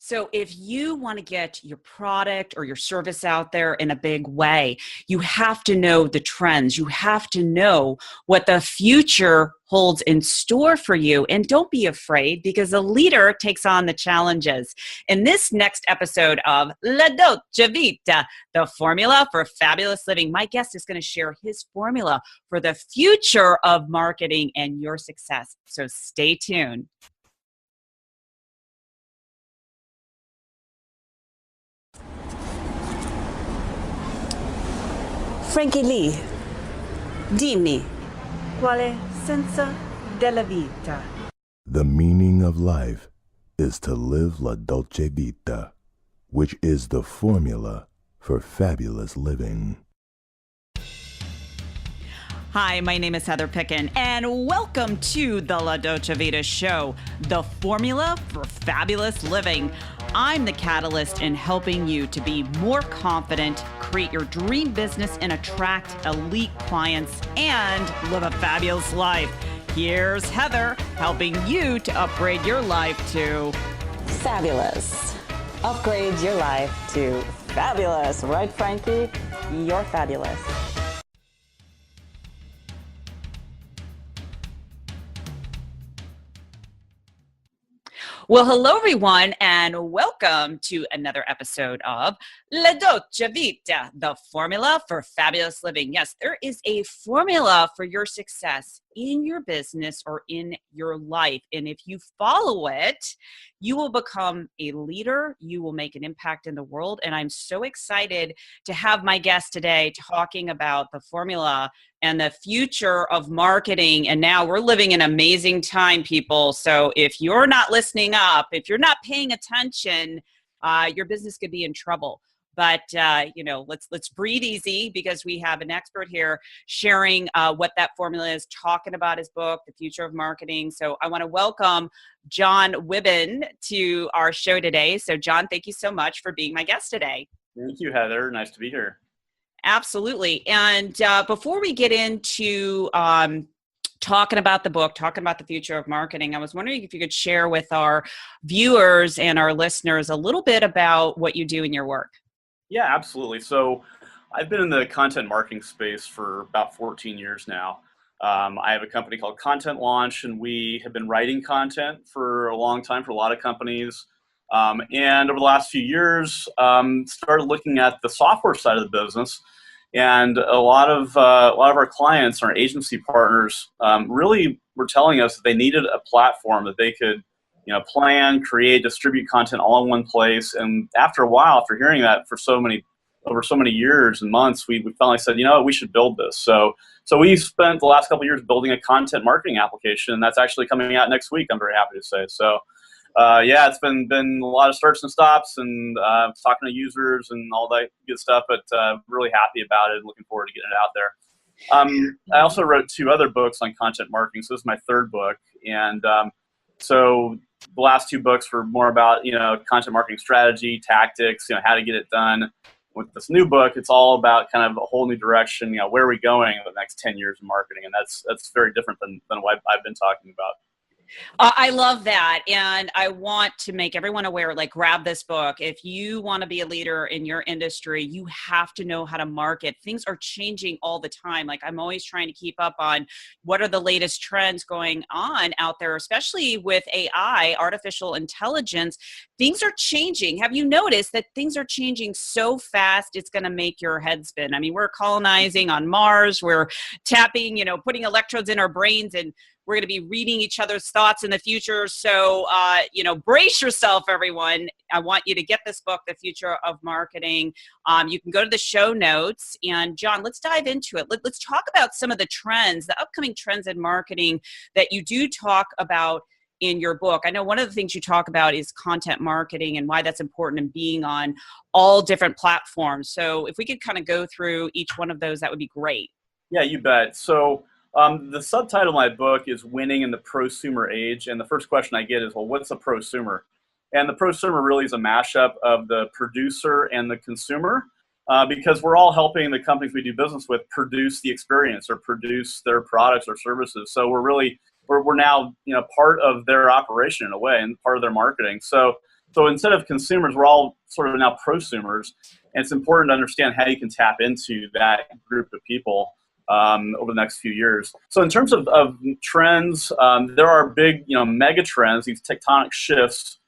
So if you want to get your product or your service out there in a big way, you have to know the trends. You have to know what the future holds in store for you. And don't be afraid, because a leader takes on the challenges. In this next episode of La Dolce Vita, the formula for fabulous living, my guest is going to share his formula for the future of marketing and your success. So stay tuned. Frankie Lee, dimmi, quale senso della vita? The meaning of life is to live la dolce vita, which is the formula for fabulous living. Hi, my name is Heather Picken, and welcome to the La Dolce Vita show, the formula for fabulous living. I'm the catalyst in helping you to be more confident, create your dream business, and attract elite clients and live a fabulous life. Here's Heather helping you to upgrade your life to fabulous. Upgrade your life to fabulous. Right, Frankie? You're fabulous. Well, hello, everyone, and welcome to another episode of La Dolce Vita, the formula for fabulous living. Yes, there is a formula for your success in your business or in your life. And if you follow it, you will become a leader. You will make an impact in the world. And I'm so excited to have my guest today talking about the formula and the future of marketing. And now we're living in an amazing time, people. So if you're not listening up, if you're not paying attention, your business could be in trouble. But, let's breathe easy, because we have an expert here sharing what that formula is, talking about his book, The Future of Marketing. So I want to welcome Jon Wuebben to our show today. So Jon, thank you so much for being my guest today. Thank you, Heather. Nice to be here. Absolutely. And before we get into talking about the book, talking about the future of marketing, I was wondering if you could share with our viewers and our listeners a little bit about what you do in your work. Yeah, absolutely. So I've been in the content marketing space for about 14 years now. I have a company called Content Launch, and we have been writing content for a long time for a lot of companies. And over the last few years, started looking at the software side of the business. And a lot of our clients, our agency partners, really were telling us that they needed a platform that they could, plan, create, distribute content all in one place. And after a while, after hearing that over so many years and months, we finally said, we should build this. So we spent the last couple of years building a content marketing application, and that's actually coming out next week, I'm very happy to say. So it's been a lot of starts and stops, and talking to users and all that good stuff, but really happy about it and looking forward to getting it out there. I also wrote 2 other books on content marketing, so this is my 3rd book. And so the last 2 books were more about, content marketing strategy, tactics, how to get it done. With this new book, it's all about kind of a whole new direction, where are we going in the next 10 years in marketing? And that's very different than what I've been talking about. I love that. And I want to make everyone aware, grab this book. If you want to be a leader in your industry, you have to know how to market. Things are changing all the time. I'm always trying to keep up on what are the latest trends going on out there, especially with AI, artificial intelligence. Things are changing. Have you noticed that things are changing so fast, it's going to make your head spin? I mean, we're colonizing on Mars. We're tapping, putting electrodes in our brains, and we're going to be reading each other's thoughts in the future. So, brace yourself, everyone. I want you to get this book, The Future of Marketing. You can go to the show notes. And Jon, let's dive into it. Let's talk about some of the trends, the upcoming trends in marketing that you do talk about in your book. I know one of the things you talk about is content marketing and why that's important and being on all different platforms. So if we could kind of go through each one of those, that would be great. Yeah, you bet. So the subtitle of my book is Winning in the Prosumer Age. And the first question I get is, well, what's a prosumer? And the prosumer really is a mashup of the producer and the consumer, because we're all helping the companies we do business with produce the experience or produce their products or services. So we're now part of their operation in a way, and part of their marketing. So So instead of consumers, we're all sort of now prosumers, and it's important to understand how you can tap into that group of people over the next few years. So in terms of trends, there are big, mega trends, these tectonic shifts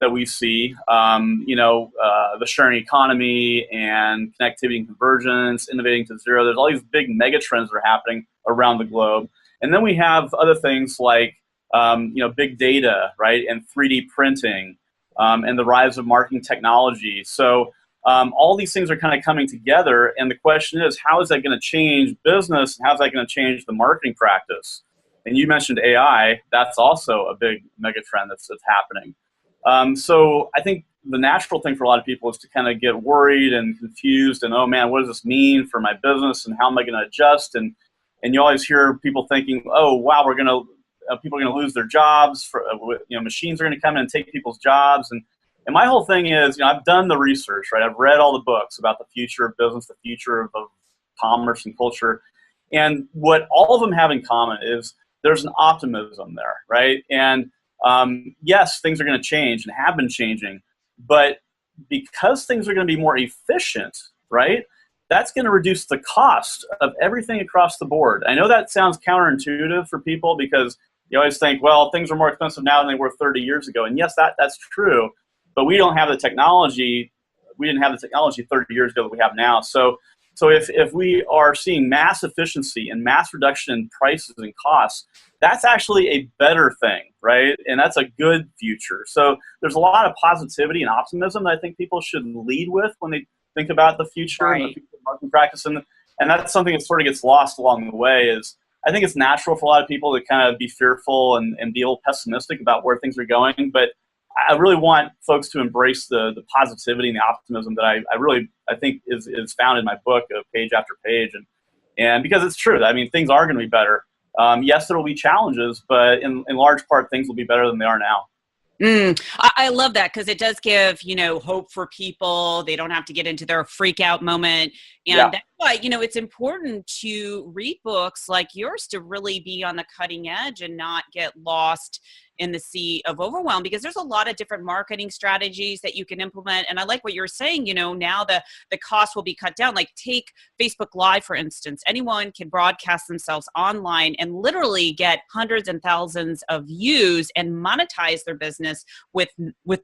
that we see, the sharing economy and connectivity and convergence, innovating to zero. There's all these big mega trends that are happening around the globe. And then we have other things like, big data, right, and 3D printing, and the rise of marketing technology. So all these things are kind of coming together, and the question is, how is that going to change business, and how is that going to change the marketing practice? And you mentioned AI. That's also a big mega trend that's happening. So I think the natural thing for a lot of people is to kind of get worried and confused and, oh man, what does this mean for my business, and how am I going to adjust? And you always hear people thinking, oh wow, people are going to lose their jobs. Machines are going to come in and take people's jobs. And my whole thing is, I've done the research, right? I've read all the books about the future of business, the future of commerce and culture. And what all of them have in common is there's an optimism there, right? And yes, things are going to change and have been changing, but because things are going to be more efficient, right? That's going to reduce the cost of everything across the board. I know that sounds counterintuitive for people because you always think, well, things are more expensive now than they were 30 years ago. And yes, that's true, but we don't have the technology. We didn't have the technology 30 years ago that we have now. So if we are seeing mass efficiency and mass reduction in prices and costs, that's actually a better thing, right? And that's a good future. So there's a lot of positivity and optimism that I think people should lead with when they think about the future and the future of marketing practice. And that's something that sort of gets lost along the way. Is I think it's natural for a lot of people to kind of be fearful and be a little pessimistic about where things are going. But I really want folks to embrace the positivity and the optimism that I think is found in my book, page after page. And because it's true. I mean, things are going to be better. Yes, there will be challenges, but in large part, things will be better than they are now. I love that because it does give, hope for people. They don't have to get into their freak out moment. And that's why, it's important to read books like yours to really be on the cutting edge and not get lost in the sea of overwhelm, because there's a lot of different marketing strategies that you can implement. And I like what you're saying, now the cost will be cut down. Like take Facebook Live, for instance. Anyone can broadcast themselves online and literally get hundreds and thousands of views and monetize their business with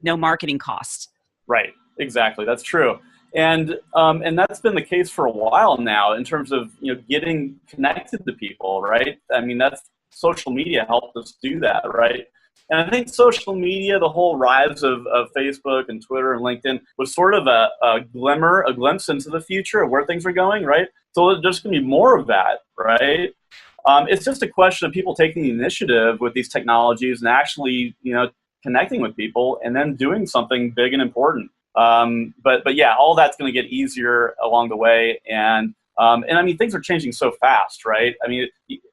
no marketing cost. Right. Exactly. That's true. And that's been the case for a while now in terms of, getting connected to people, right? I mean, that's social media helped us do that, right? And I think social media, the whole rise of Facebook and Twitter and LinkedIn was sort of a glimpse into the future of where things are going, right? So there's going to be more of that, right? It's just a question of people taking the initiative with these technologies and actually, connecting with people and then doing something big and important. But yeah, all that's going to get easier along the way. And I mean, things are changing so fast, right? I mean,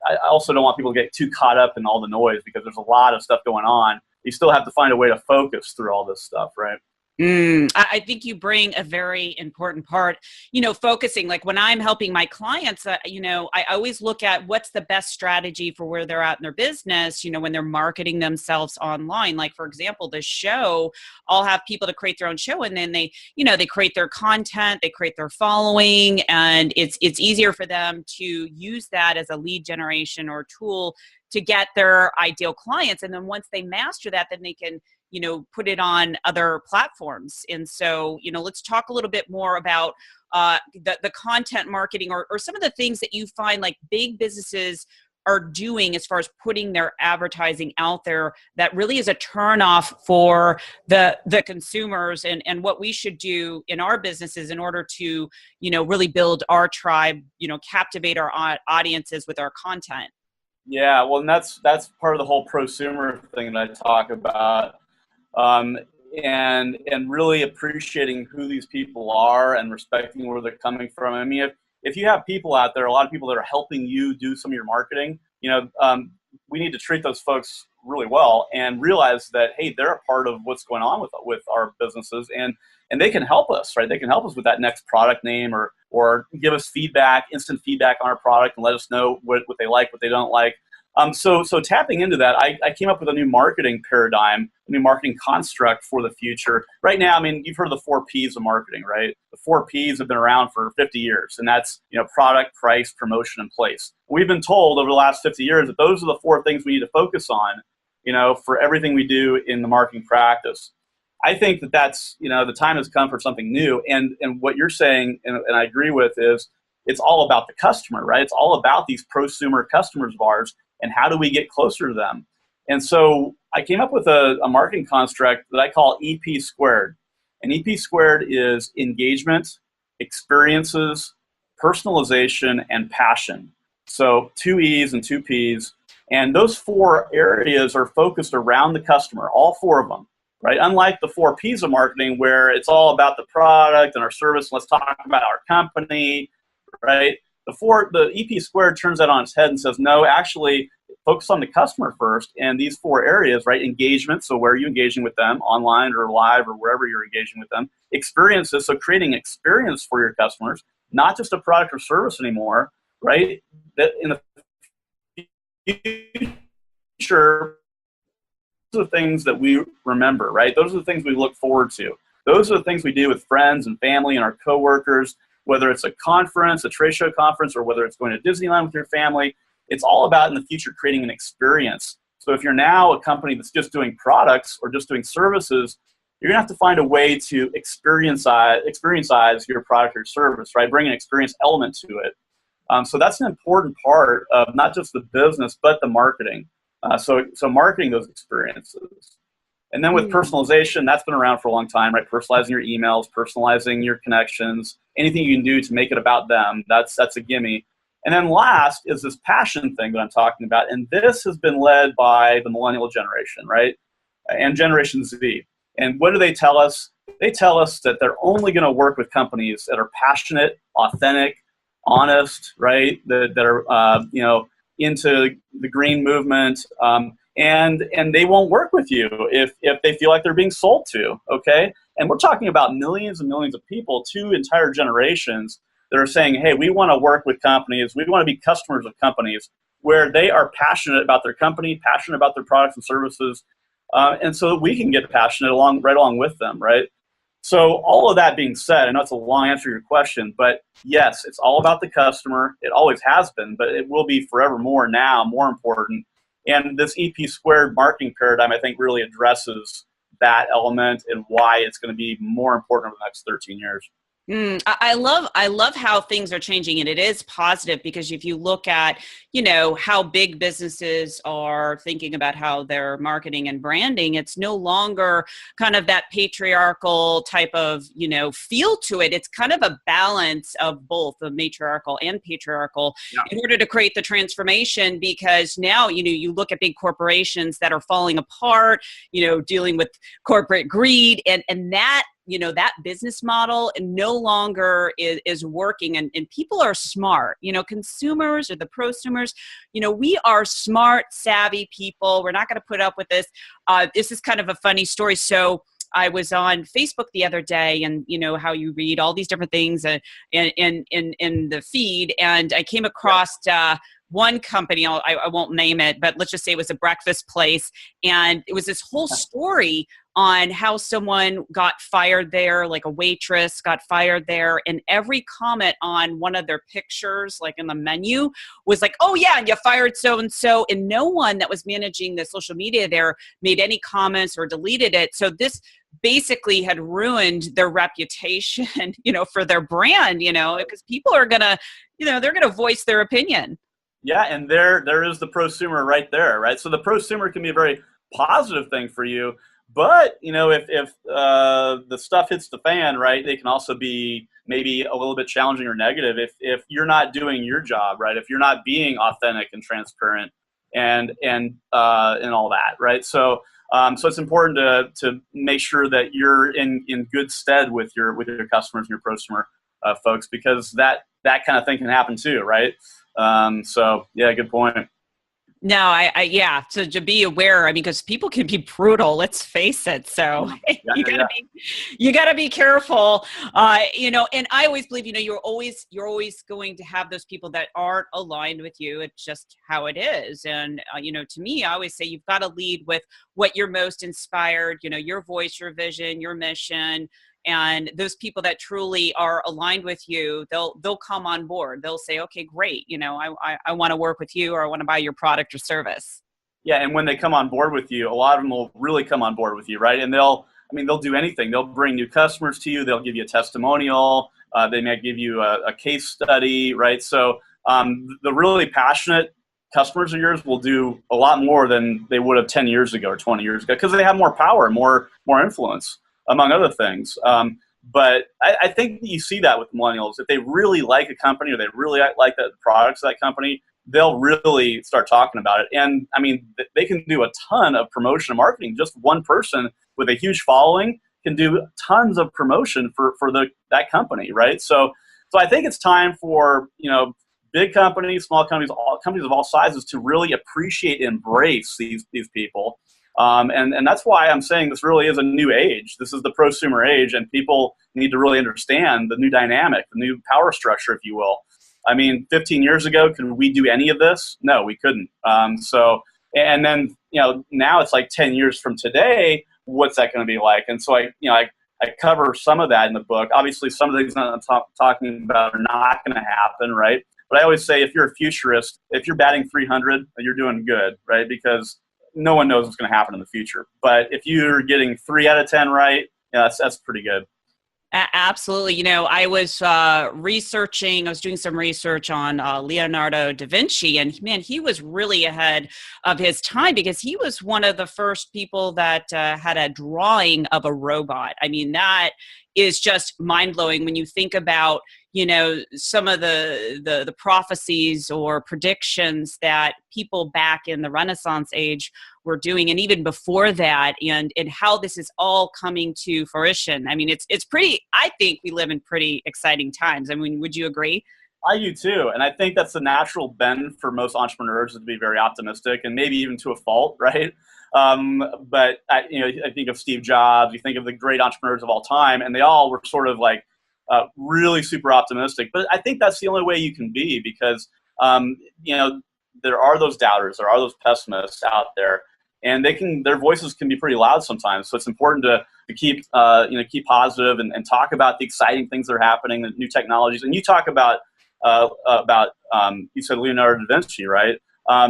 I also don't want people to get too caught up in all the noise because there's a lot of stuff going on. You still have to find a way to focus through all this stuff, right? I think you bring a very important part, focusing. Like when I'm helping my clients, I always look at what's the best strategy for where they're at in their business, when they're marketing themselves online. Like, for example, the show, I'll have people to create their own show, and then they create their content, they create their following, and it's easier for them to use that as a lead generation or tool to get their ideal clients. And then once they master that, then they can put it on other platforms. And so, let's talk a little bit more about the content marketing or some of the things that you find like big businesses are doing as far as putting their advertising out there that really is a turnoff for the consumers, and what we should do in our businesses in order to, really build our tribe, captivate our audiences with our content. Yeah, well, and that's part of the whole prosumer thing that I talk about. And really appreciating who these people are and respecting where they're coming from. I mean, if you have people out there, a lot of people that are helping you do some of your marketing, we need to treat those folks really well and realize that, hey, they're a part of what's going on with our businesses, and they can help us, right? They can help us with that next product name or give us feedback, instant feedback on our product, and let us know what they like, what they don't like. So tapping into that, I came up with a new marketing paradigm, a new marketing construct for the future. Right now, I mean, you've heard of the 4 Ps of marketing, right? The 4 Ps have been around for 50 years, and that's, product, price, promotion, and place. We've been told over the last 50 years that those are the 4 things we need to focus on, for everything we do in the marketing practice. I think that's, the time has come for something new. And what you're saying, and I agree with, is it's all about the customer, right? It's all about these prosumer customers of ours, and how do we get closer to them? And so I came up with a marketing construct that I call EP squared. And EP squared is engagement, experiences, personalization, and passion. So 2 E's and 2 P's. And those 4 areas are focused around the customer, all 4 of them, right? Unlike the 4 P's of marketing, where it's all about the product and our service, let's talk about our company, right? The EP squared turns that on its head and says, no, actually focus on the customer first. And these 4 areas, right? Engagement, so where are you engaging with them, online or live or wherever you're engaging with them. Experiences, so creating experience for your customers, not just a product or service anymore, right? That in the future, those are the things that we remember, right? Those are the things we look forward to. Those are the things we do with friends and family and our coworkers, whether it's a conference, a trade show conference, or whether it's going to Disneyland with your family. It's all about in the future creating an experience. So if you're now a company that's just doing products or just doing services, you're gonna have to find a way to experience your product or service, right? Bring an experience element to it. So that's an important part of not just the business, but the marketing. So marketing those experiences. And then with personalization, that's been around for a long time, right? Personalizing your emails, personalizing your connections, anything you can do to make it about them, that's a gimme. And then last is this passion thing that I'm talking about. And this has been led by the millennial generation, right? And Generation Z. And what do they tell us? They tell us that they're only going to work with companies that are passionate, authentic, honest, right? That are, into the green movement. And they won't work with you if they feel like they're being sold to, okay? And we're talking about millions and millions of people, 2 entire generations that are saying, hey, we want to work with companies, we want to be customers of companies where they are passionate about their company, passionate about their products and services, and so that we can get passionate right along with them, right? So all of that being said, I know it's a long answer to your question, but yes, it's all about the customer. It always has been, but it will be forevermore now, more important. And this EP squared marketing paradigm, I think, really addresses that element and why it's going to be more important over the next 13 years. I love how things are changing, and it is positive because if you look at, how big businesses are thinking about how they're marketing and branding, it's no longer kind of that patriarchal type of, feel to it. It's kind of a balance of both the matriarchal and patriarchal in order to create the transformation, because now, you look at big corporations that are falling apart, dealing with corporate greed and that, that business model no longer is working, and people are smart, consumers or the prosumers, we are smart, savvy people. We're not going to put up with this. This is kind of a funny story. So I was on Facebook the other day, and how you read all these different things in the feed, and I came across one company, I won't name it, but let's just say it was a breakfast place, and it was this whole story on how someone got fired there, like a waitress got fired there, and every comment on one of their pictures, like in the menu, was like, oh yeah, you fired so-and-so, and no one that was managing the social media there made any comments or deleted it. So this basically had ruined their reputation, for their brand, because people are gonna, they're gonna voice their opinion. Yeah, and there is the prosumer right there, right? So the prosumer can be a very positive thing for you, but if the stuff hits the fan, right, they can also be maybe a little bit challenging or negative if you're not doing your job, right? If you're not being authentic and transparent and all that, right? So it's important to make sure that you're in good stead with your customers and your prosumer folks, because that kind of thing can happen too, right? So yeah, good point. No, yeah. So to be aware, I mean, because people can be brutal. Let's face it. So you gotta be careful. And I always believe, you're always going to have those people that aren't aligned with you. It's just how it is. And to me, I always say you've got to lead with what you're most inspired. Your voice, your vision, your mission. And those people that truly are aligned with you, they'll come on board. They'll say, okay, great. I want to work with you, or I want to buy your product or service. Yeah. And when they come on board with you, a lot of them will really come on board with you. Right. And they'll do anything. They'll bring new customers to you. They'll give you a testimonial. They may give you a case study. Right. So the really passionate customers of yours will do a lot more than they would have 10 years ago or 20 years ago, because they have more power, more influence, among other things. But I think you see that with millennials. If they really like a company, or they really like the products of that company, they'll really start talking about it. And I mean, they can do a ton of promotion and marketing. Just one person with a huge following can do tons of promotion for that company, right? So I think it's time for, big companies, small companies, all companies of all sizes to really appreciate and embrace these people. And that's why I'm saying this really is a new age. This is the prosumer age, and people need to really understand the new dynamic, the new power structure, if you will. I mean, 15 years ago, could we do any of this? No, we couldn't. And then, now it's like 10 years from today, what's that going to be like? And so I cover some of that in the book. Obviously, some of the things I'm talking about are not going to happen, right? But I always say, if you're a futurist, if you're batting 300, you're doing good, right? Because no one knows what's going to happen in the future. But if you're getting 3 out of 10 right, that's pretty good. Absolutely. I was I was doing some research on Leonardo da Vinci, and man, he was really ahead of his time, because he was one of the first people that had a drawing of a robot. I mean, that is just mind-blowing when you think about, some of the prophecies or predictions that people back in the Renaissance age were doing, and even before that, and how this is all coming to fruition. I mean, it's pretty, I think we live in pretty exciting times. I mean, would you agree? I do too. And I think that's the natural bend for most entrepreneurs, is to be very optimistic, and maybe even to a fault, right? But I think of Steve Jobs, you think of the great entrepreneurs of all time, and they all were sort of like really super optimistic. But I think that's the only way you can be, because there are those doubters, there are those pessimists out there, and their voices can be pretty loud sometimes. So it's important to keep positive and talk about the exciting things that are happening, the new technologies. And you talk about you said Leonardo da Vinci, right?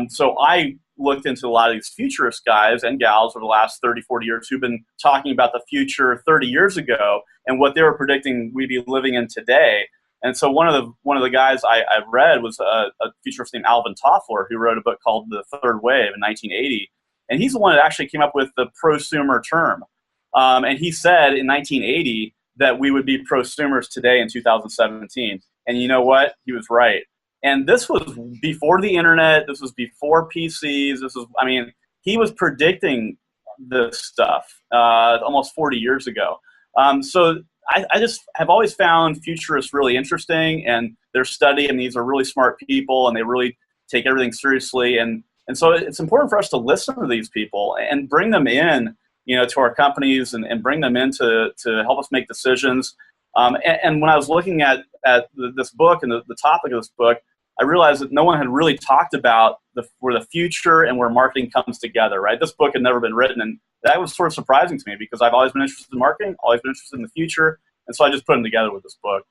So I looked into a lot of these futurist guys and gals over the last 30, 40 years who've been talking about the future 30 years ago and what they were predicting we'd be living in today. And so one of the guys I read was a futurist named Alvin Toffler, who wrote a book called The Third Wave in 1980. And he's the one that actually came up with the prosumer term. And he said in 1980 that we would be prosumers today in 2017. And you know what? He was right. And this was before the internet. This was before PCs. He was predicting this stuff almost 40 years ago. So I just have always found futurists really interesting, and their study, and these are really smart people, and they really take everything seriously. And so it's important for us to listen to these people and bring them in, to our companies, and bring them in to help us make decisions. And when I was looking at this book and the topic of this book, I realized that no one had really talked about where the future and where marketing comes together, right? This book had never been written, and that was sort of surprising to me, because I've always been interested in marketing, always been interested in the future, and so I just put them together with this book.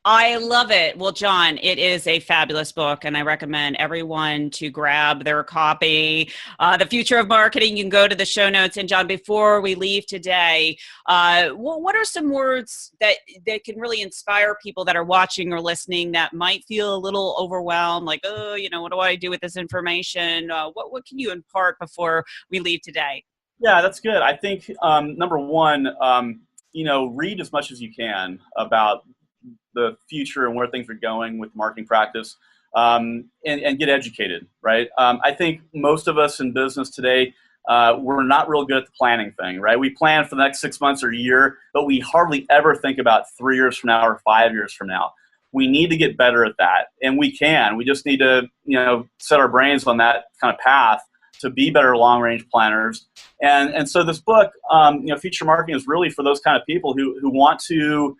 I love it. Well, Jon, it is a fabulous book, and I recommend everyone to grab their copy. The Future of Marketing, you can go to the show notes. And Jon, before we leave today, what are some words that can really inspire people that are watching or listening that might feel a little overwhelmed, like, oh, what do I do with this information? What can you impart before we leave today? Yeah, that's good. I think, number one, read as much as you can about the future and where things are going with marketing practice, and get educated, right? I think most of us in business today, we're not real good at the planning thing, right? We plan for the next 6 months or a year, but we hardly ever think about 3 years from now or 5 years from now. We need to get better at that, and we can. We just need to, set our brains on that kind of path to be better long-range planners. And so this book, Future Marketing, is really for those kind of people who want to,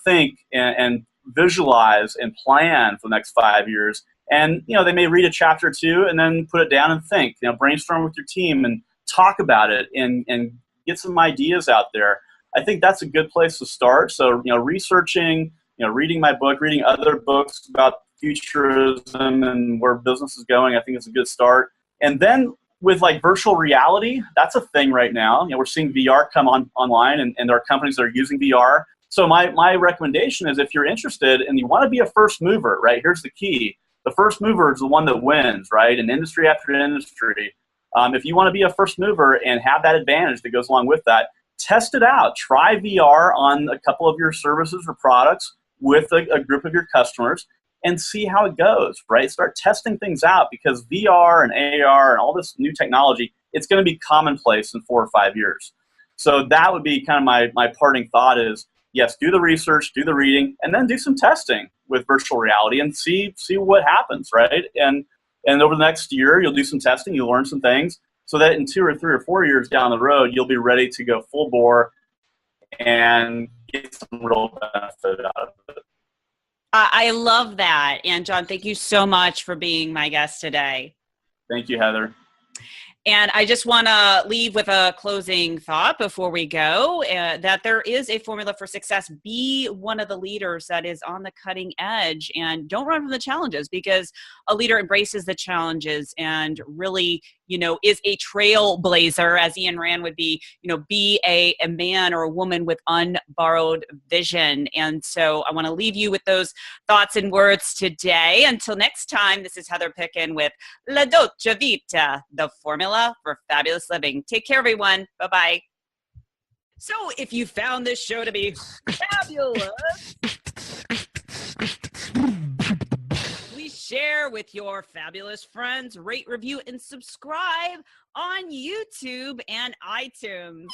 think and visualize and plan for the next 5 years. And, they may read a chapter or two and then put it down and think, brainstorm with your team and talk about it and get some ideas out there. I think that's a good place to start. So, researching, reading my book, reading other books about futurism and where business is going, I think it's a good start. And then with like virtual reality, that's a thing right now. We're seeing VR come online, and there are companies that are using VR. So my recommendation is, if you're interested and you want to be a first mover, right? Here's the key. The first mover is the one that wins, right? In industry after industry. If you want to be a first mover and have that advantage that goes along with that, test it out. Try VR on a couple of your services or products with a group of your customers and see how it goes, right? Start testing things out, because VR and AR and all this new technology, it's going to be commonplace in 4 or 5 years. So that would be kind of my parting thought is, yes, do the research, do the reading, and then do some testing with virtual reality and see what happens, right? And over the next year, you'll do some testing, you'll learn some things, so that in 2 or 3 or 4 years down the road, you'll be ready to go full bore and get some real benefit out of it. I love that. And Jon, thank you so much for being my guest today. Thank you, Heather. And I just want to leave with a closing thought before we go, that there is a formula for success. Be one of the leaders that is on the cutting edge, and don't run from the challenges, because a leader embraces the challenges and really, is a trailblazer, as Ian Rand would be, be a man or a woman with unborrowed vision. And so I want to leave you with those thoughts and words today. Until next time, this is Heather Picken with La Dolce Vita, the formula for fabulous living. Take care, everyone. Bye-bye. So if you found this show to be fabulous, please share with your fabulous friends, rate, review, and subscribe on YouTube and iTunes.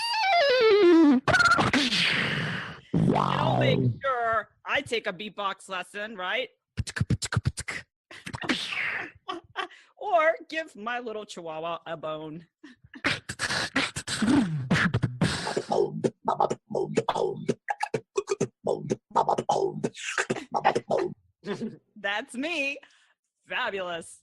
And I'll make sure I take a beatbox lesson, right? Or give my little chihuahua a bone. That's me. Fabulous.